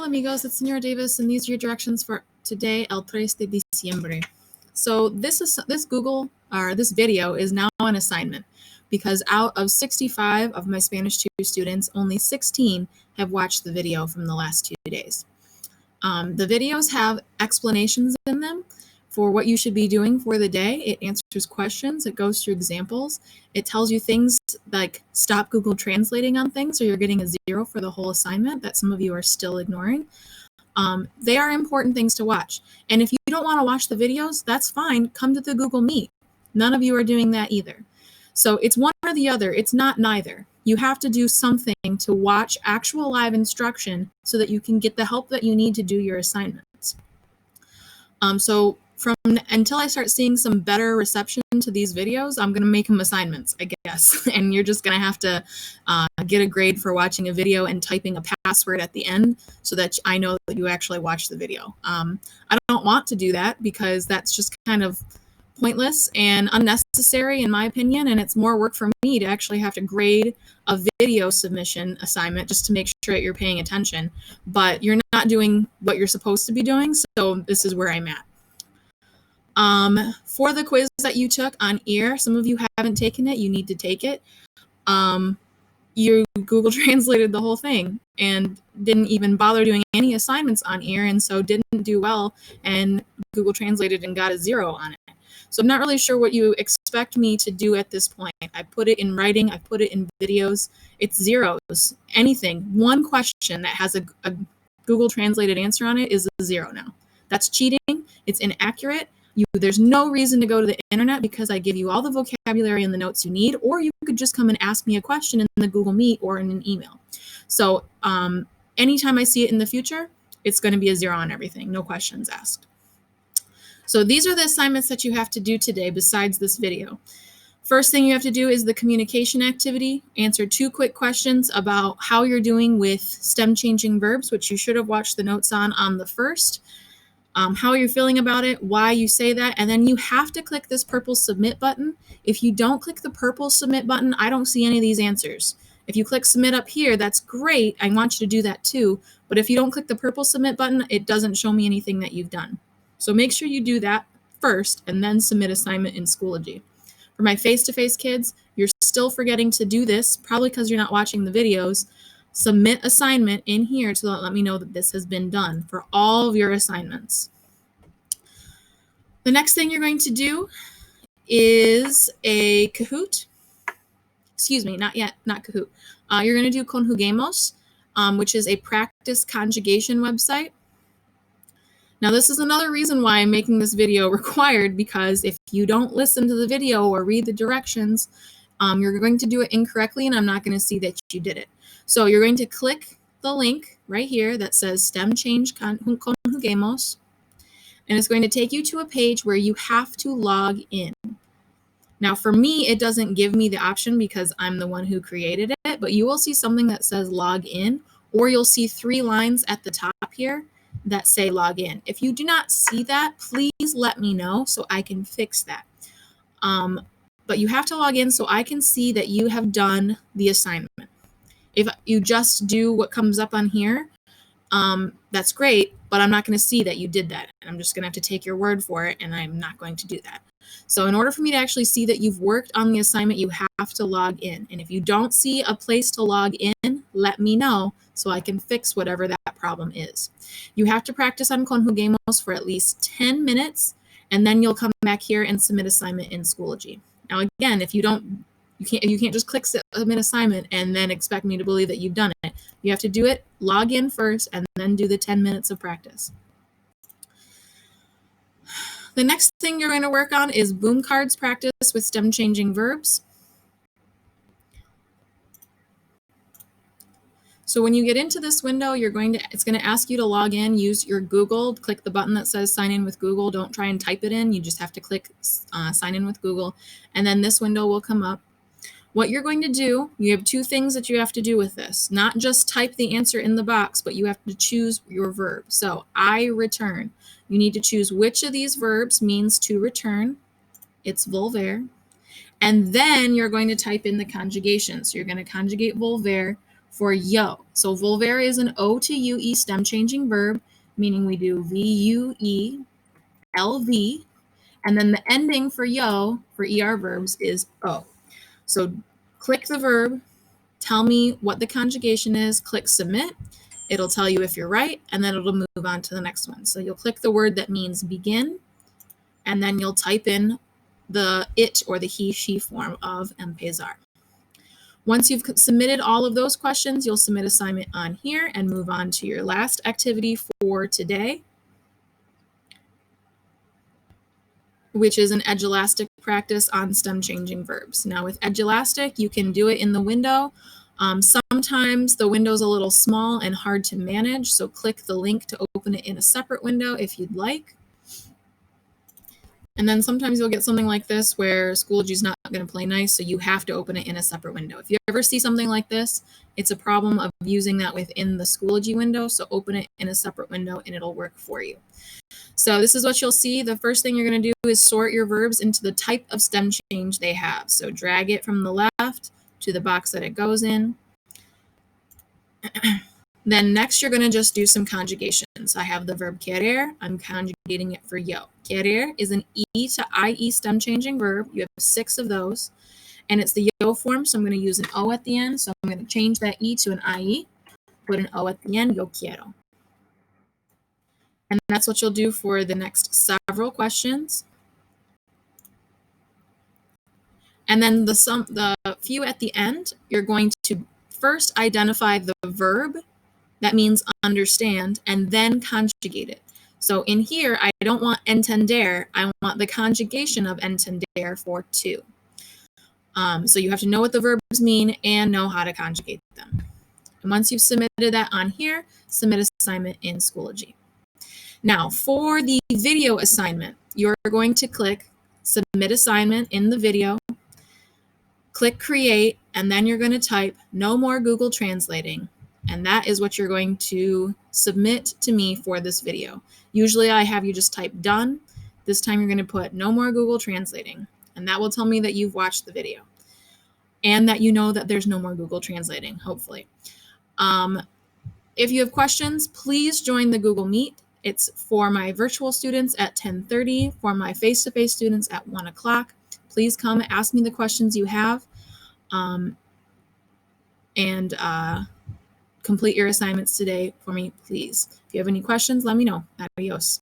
amigos, it's Senora Davis, and these are your directions for today, el 3 de diciembre. So this video is now an assignment because out of 65 of my Spanish 2 students, only 16 have watched the video from the last 2 days. The videos have explanations in them for what you should be doing for the day. It answers questions, it goes through examples, it tells you things like stop Google translating on things or you're getting a 0 for the whole assignment that some of you are still ignoring. They are important things to watch. And if you don't want to watch the videos, that's fine. Come to the Google Meet. None of you are doing that either. So it's one or the other. It's not neither. You have to do something to watch actual live instruction so that you can get the help that you need to do your assignments. Until I start seeing some better reception to these videos, I'm going to make them assignments, I guess. And you're just going to have to get a grade for watching a video and typing a password at the end so that I know that you actually watched the video. I don't want to do that because that's just kind of pointless and unnecessary in my opinion, and it's more work for me to actually have to grade a video submission assignment just to make sure that you're paying attention, but you're not doing what you're supposed to be doing, so this is where I'm at. For the quiz that you took on EAR, some of you haven't taken it, you need to take it. You Google translated the whole thing and didn't even bother doing any assignments on EAR, and so didn't do well, and Google translated and got a 0 on it. So I'm not really sure what you expect me to do at this point. I put it in writing, I put it in videos, it's zeros. Anything, one question that has a Google translated answer on it is a 0 now. That's cheating, it's inaccurate. There's no reason to go to the internet because I give you all the vocabulary and the notes you need, or you could just come and ask me a question in the Google Meet or in an email. So anytime I see it in the future, it's going to be a 0 on everything, no questions asked. So these are the assignments that you have to do today besides this video. First thing you have to do is the communication activity. Answer 2 quick questions about how you're doing with stem changing verbs, which you should have watched the notes on the first. How you're feeling about it, why you say that, and then you have to click this purple submit button. If you don't click the purple submit button, I don't see any of these answers. If you click submit up here, that's great. I want you to do that too. But if you don't click the purple submit button, it doesn't show me anything that you've done. So make sure you do that first and then submit assignment in Schoology. For my face-to-face kids, you're still forgetting to do this, probably because you're not watching the videos. Submit assignment in here to let me know that this has been done for all of your assignments. The next thing you're going to do is a Kahoot. Excuse me, not Kahoot. You're going to do Conjuguemos, which is a practice conjugation website. Now, this is another reason why I'm making this video required, because if you don't listen to the video or read the directions, you're going to do it incorrectly, and I'm not going to see that you did it. So you're going to click the link right here that says STEM Change Conjuguemos, and it's going to take you to a page where you have to log in. Now, for me, it doesn't give me the option because I'm the one who created it, but you will see something that says log in, or you'll see 3 lines at the top here that say log in. If you do not see that, please let me know so I can fix that. But you have to log in so I can see that you have done the assignment. If you just do what comes up on here, that's great, but I'm not going to see that you did that. I'm just going to have to take your word for it, and I'm not going to do that. So in order for me to actually see that you've worked on the assignment, you have to log in. And if you don't see a place to log in, let me know so I can fix whatever that problem is. You have to practice on Conjuguemos for at least 10 minutes, and then you'll come back here and submit assignment in Schoology. Now, again, if you can't just click submit assignment and then expect me to believe that you've done it. You have to do it, log in first, and then do the 10 minutes of practice. The next thing you're going to work on is boom cards practice with stem changing verbs. So when you get into this window, it's going to ask you to log in, use your Google, click the button that says sign in with Google. Don't try and type it in. You just have to click sign in with Google, and then this window will come up. What you're going to do, you have 2 things that you have to do with this. Not just type the answer in the box, but you have to choose your verb. So I return. You need to choose which of these verbs means to return. It's volver. And then you're going to type in the conjugation. So you're going to conjugate volver for yo. So volvere is an O to UE stem changing verb, meaning we do VUE, LV, and then the ending for yo for ER verbs is O. So click the verb, tell me what the conjugation is, click submit. It'll tell you if you're right, and then it'll move on to the next one. So you'll click the word that means begin, and then you'll type in the it or the he, she form of empezar. Once you've submitted all of those questions, you'll submit assignment on here and move on to your last activity for today, which is an Edulastic practice on stem changing verbs. Now with Edulastic, you can do it in the window. Sometimes the window's a little small and hard to manage, so click the link to open it in a separate window if you'd like. And then sometimes you'll get something like this where Schoology is not going to play nice, so you have to open it in a separate window. If you ever see something like this, it's a problem of using that within the Schoology window, so open it in a separate window and it'll work for you. So this is what you'll see. The first thing you're going to do is sort your verbs into the type of stem change they have. So drag it from the left to the box that it goes in. Then next, you're going to just do some conjugations. I have the verb querer. I'm conjugating it for yo. Querer is an E to IE stem changing verb. You have 6 of those. And it's the yo form, so I'm going to use an O at the end. So I'm going to change that E to an IE, put an O at the end, yo quiero. And that's what you'll do for the next several questions. And then the few at the end, you're going to first identify the verb that means understand, and then conjugate it. So in here, I don't want entender, I want the conjugation of entender for to. So you have to know what the verbs mean and know how to conjugate them. And once you've submitted that on here, submit assignment in Schoology. Now, for the video assignment, you're going to click submit assignment in the video, click create, and then you're going to type no more Google translating. And that is what you're going to submit to me for this video. Usually I have you just type done. This time you're going to put no more Google translating. And that will tell me that you've watched the video. And that you know that there's no more Google translating, hopefully. If you have questions, please join the Google Meet. It's for my virtual students at 10:30, for my face-to-face students at 1 o'clock. Please come ask me the questions you have. Complete your assignments today for me, please. If you have any questions, let me know. Adios.